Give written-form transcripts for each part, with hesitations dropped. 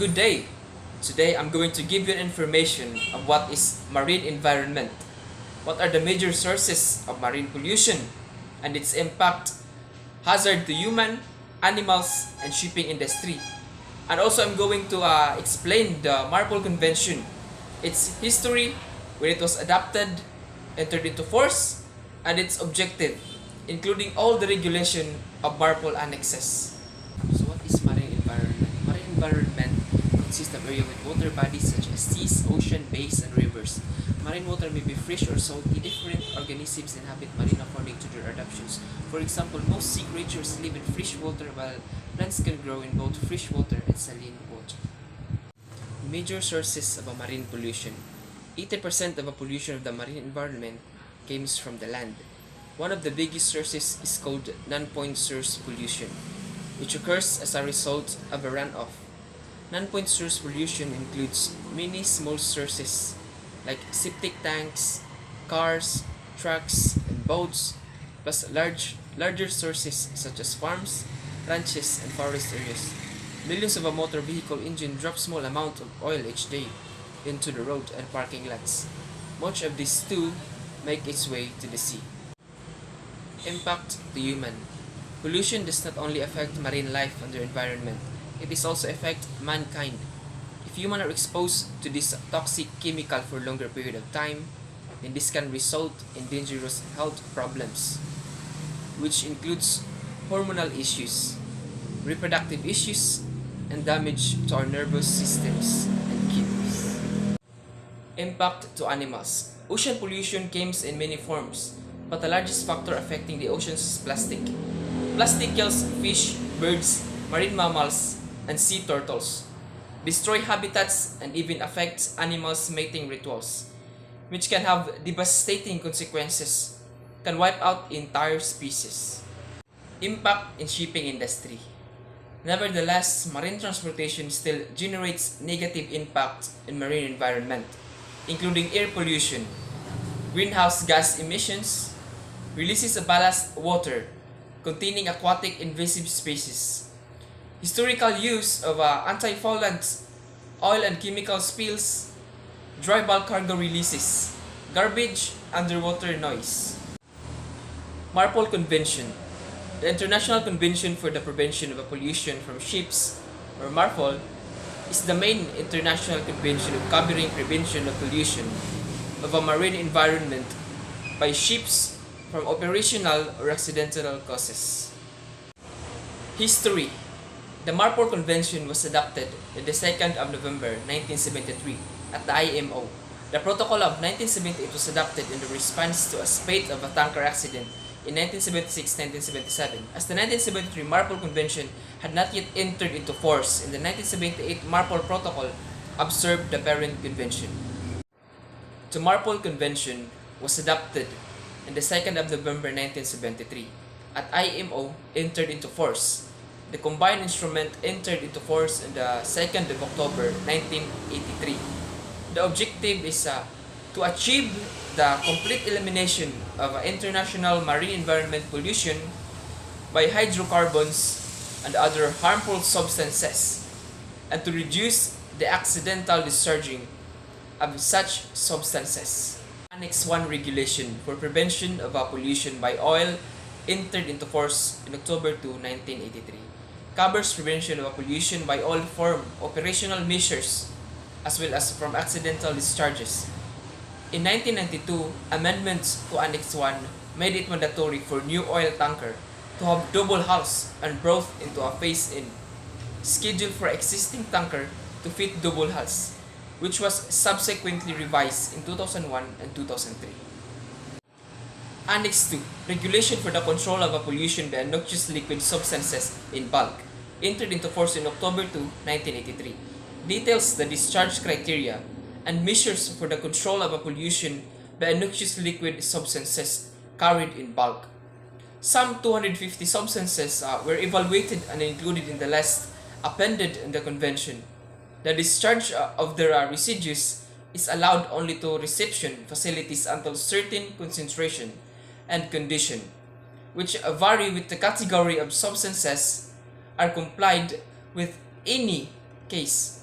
Good day! Today I'm going to give you information of what is marine environment, what are the major sources of marine pollution, and its impact, hazard to human, animals, and shipping industry. And also I'm going to explain the MARPOL Convention, its history, when it was adopted, entered into force, and its objective, including all the regulation of MARPOL annexes. So what is marine environment? Marine environment consists of area with water bodies such as seas, ocean, bays, and rivers. Marine water may be fresh or salty. Different organisms inhabit marine according to their adaptations. For example, most sea creatures live in fresh water while plants can grow in both fresh water and saline water. Major sources of a marine pollution. 80% of the pollution of the marine environment comes from the land. One of the biggest sources is called non-point source pollution, which occurs as a result of a runoff. Non-point source pollution includes many small sources like septic tanks, cars, trucks, and boats, plus larger sources such as farms, ranches, and forest areas. Millions of a motor vehicle engine drop small amount of oil each day into the road and parking lots. Much of this too make its way to the sea. Impact to human. Pollution does not only affect marine life and their environment, it is also affect mankind. If humans are exposed to this toxic chemical for a longer period of time, then this can result in dangerous health problems, which includes hormonal issues, reproductive issues, and damage to our nervous systems and kidneys. Impact to animals. Ocean pollution comes in many forms, but the largest factor affecting the oceans is plastic. Plastic kills fish, birds, marine mammals, and sea turtles, destroy habitats, and even affects animals' mating rituals, which can have devastating consequences, can wipe out entire species. Impact in shipping industry. Nevertheless, marine transportation still generates negative impact in marine environment, including air pollution, greenhouse gas emissions, releases of ballast water containing aquatic invasive species, historical use of anti-foulant oil and chemical spills, dry bulk cargo releases, garbage, underwater noise. MARPOL Convention. The International Convention for the Prevention of Pollution from Ships, or MARPOL, is the main international convention covering prevention of pollution of a marine environment by ships from operational or accidental causes. History. The MARPOL Convention was adopted on the 2nd of November 1973 at the IMO. The Protocol of 1978 was adopted in the response to a spate of a tanker accident in 1976-1977, as the 1973 MARPOL Convention had not yet entered into force, and the 1978 MARPOL Protocol observed the parent convention. The MARPOL Convention was adopted on the 2nd of November 1973 at IMO entered into force. The combined instrument entered into force on the 2nd of October 1983. The objective is to achieve the complete elimination of international marine environment pollution by hydrocarbons and other harmful substances, and to reduce the accidental discharging of such substances. Annex 1 regulation for prevention of pollution by oil entered into force in October 2, 1983. Covers prevention of pollution by oil from operational measures as well as from accidental discharges. In 1992, amendments to Annex 1 made it mandatory for new oil tanker to have double hulls and brought into a phase-in schedule for existing tanker to fit double hulls, which was subsequently revised in 2001 and 2003. Annex 2, Regulation for the Control of Pollution by Noxious Liquid Substances in Bulk, entered into force in October 2, 1983, details the discharge criteria and measures for the control of pollution by noxious liquid substances carried in bulk. Some 250 substances were evaluated and included in the list appended in the convention. The discharge of their residues is allowed only to reception facilities until certain concentration and condition, which vary with the category of substances, are complied with any case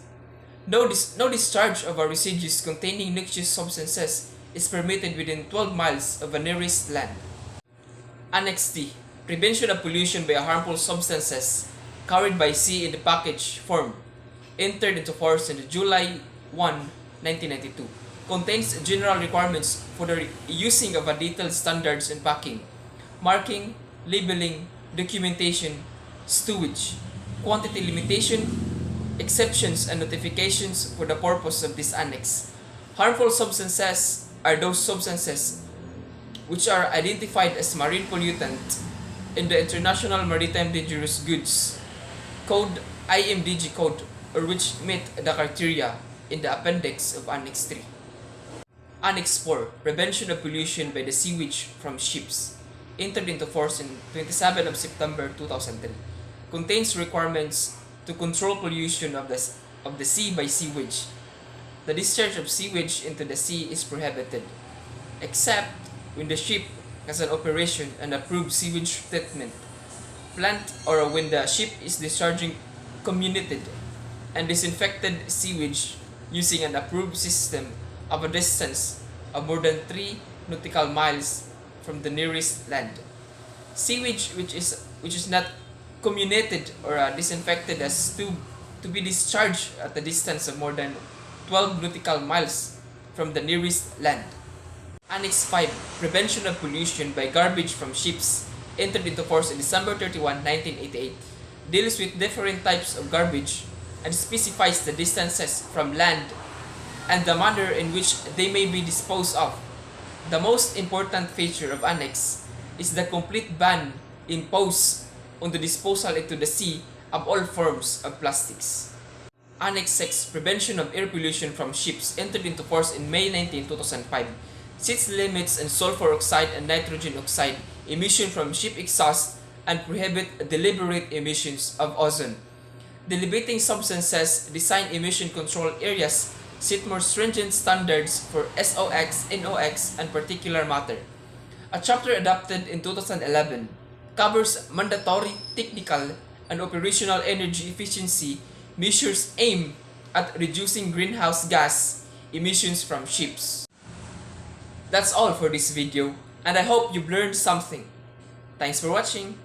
No discharge of a residues containing noxious substances is permitted within 12 miles of the nearest land. Annex D. Prevention of pollution by harmful substances carried by sea in the package form, entered into force in July 1, 1992, contains general requirements for the using of a detailed standards in packing, marking, labeling, documentation, stowage, quantity limitation, exceptions and notifications for the purpose of this annex. Harmful substances are those substances which are identified as marine pollutant in the International Maritime Dangerous Goods Code IMDG code, or which meet the criteria in the appendix of Annex 3. Annex 4. Prevention of pollution by the sewage from ships, entered into force in 27 of September 2003, contains requirements to control pollution of the sea by sewage. The discharge of sewage into the sea is prohibited, except when the ship has an operation and approved sewage treatment plant, or when the ship is discharging comminuted and disinfected sewage using an approved system of a distance of more than 3 nautical miles from the nearest land. Sewage which is not comminuted or disinfected as to be discharged at a distance of more than 12 nautical miles from the nearest land. Annex 5. Prevention of pollution by garbage from ships, entered into force in December 31, 1988, deals with different types of garbage and specifies the distances from land and the manner in which they may be disposed of. The most important feature of Annex is the complete ban imposed on the disposal into the sea of all forms of plastics. Annex 6. Prevention of air pollution from ships, entered into force in May 19, 2005, sets limits on sulfur oxide and nitrogen oxide emission from ship exhaust and prohibit deliberate emissions of ozone. The limiting substances design emission control areas set more stringent standards for SOx, NOx, and particulate matter. A chapter adopted in 2011 covers mandatory technical and operational energy efficiency measures aimed at reducing greenhouse gas emissions from ships. That's all for this video, and I hope you've learned something. Thanks for watching.